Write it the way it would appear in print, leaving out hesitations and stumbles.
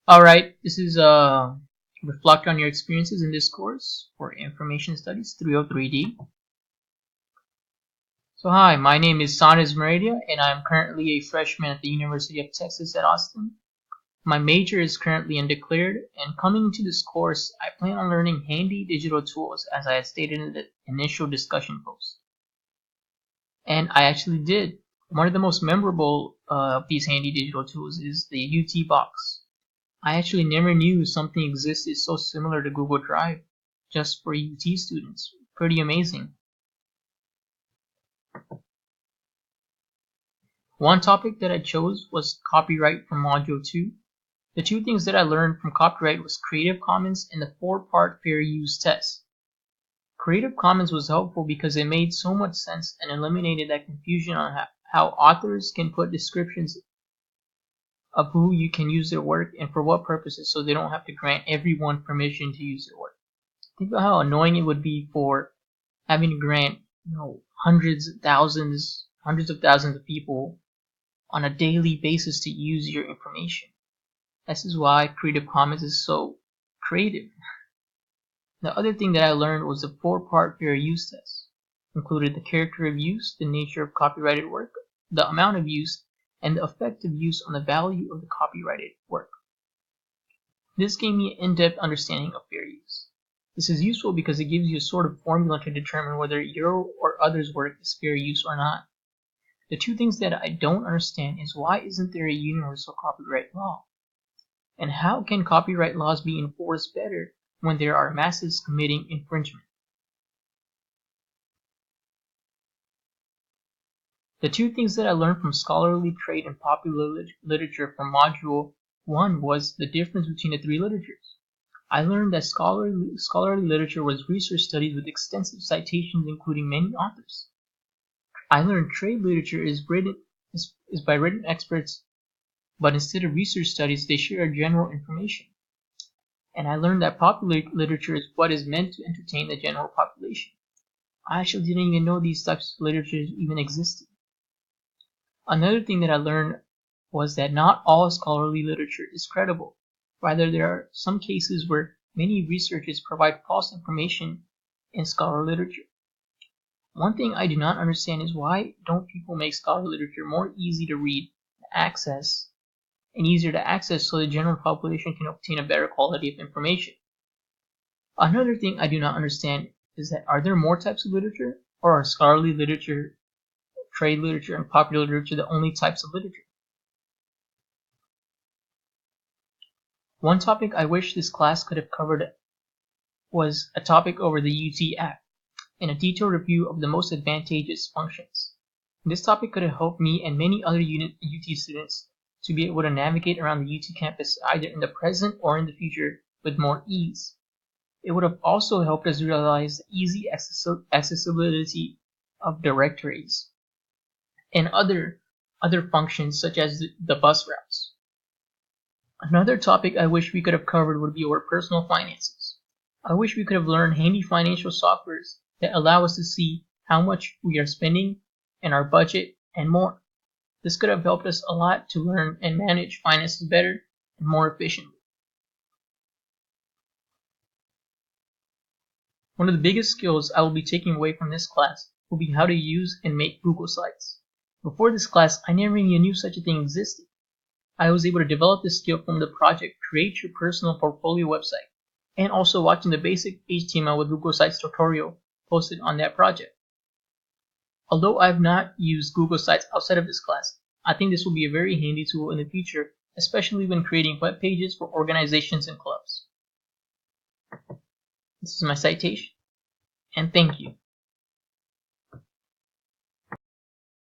Alright, this is reflect on your experiences in this course for Information Studies 303D. So hi, my name is Sanas Meridia and I'm currently a freshman at the University of Texas at Austin. My major is currently undeclared, and coming into this course, I plan on learning handy digital tools as I had stated in the initial discussion post. And I actually did. One of the most memorable of these handy digital tools is the UT box. I actually never knew something existed so similar to Google Drive just for UT students. Pretty amazing. One topic that I chose was copyright from Module 2. The two things that I learned from copyright was Creative Commons and the 4-part fair use test. Creative Commons was helpful because it made so much sense and eliminated that confusion on how authors can put descriptions of who you can use their work and for what purposes, so they don't have to grant everyone permission to use their work. Think about how annoying it would be for having to grant, hundreds of thousands of people on a daily basis to use your information. This is why Creative Commons is so creative. The other thing that I learned was the 4-part fair use test. Included the character of use, the nature of copyrighted work, the amount of use, and the effect of use on the value of the copyrighted work. This gave me an in-depth understanding of fair use. This is useful because it gives you a sort of formula to determine whether your or others' work is fair use or not. The two things that I don't understand is why isn't there a universal copyright law? And how can copyright laws be enforced better when there are masses committing infringement? The two things that I learned from scholarly trade and popular literature from Module 1 was the difference between the three literatures. I learned that scholarly literature was research studies with extensive citations including many authors. I learned trade literature is by written experts, but instead of research studies, they share general information. And I learned that popular literature is what is meant to entertain the general population. I actually didn't even know these types of literatures even existed. Another thing that I learned was that not all scholarly literature is credible. Rather, there are some cases where many researchers provide false information in scholarly literature. One thing I do not understand is why don't people make scholarly literature more easy to read and easier to access so the general population can obtain a better quality of information. Another thing I do not understand is that are there more types of literature, or are scholarly literature, trade literature, and popular literature the only types of literature? One topic I wish this class could have covered was a topic over the UT Act and a detailed review of the most advantageous functions. This topic could have helped me and many other UT students to be able to navigate around the UT campus either in the present or in the future with more ease. It would have also helped us realize the easy accessibility of directories and other functions such as the bus routes. Another topic I wish we could have covered would be our personal finances. I wish we could have learned handy financial softwares that allow us to see how much we are spending and our budget and more. This could have helped us a lot to learn and manage finances better and more efficiently. One of the biggest skills I will be taking away from this class will be how to use and make Google Sites. Before this class, I never even knew such a thing existed. I was able to develop this skill from the project Create Your Personal Portfolio website, and also watching the basic HTML with Google Sites tutorial posted on that project. Although I have not used Google Sites outside of this class, I think this will be a very handy tool in the future, especially when creating web pages for organizations and clubs. This is my citation, and thank you.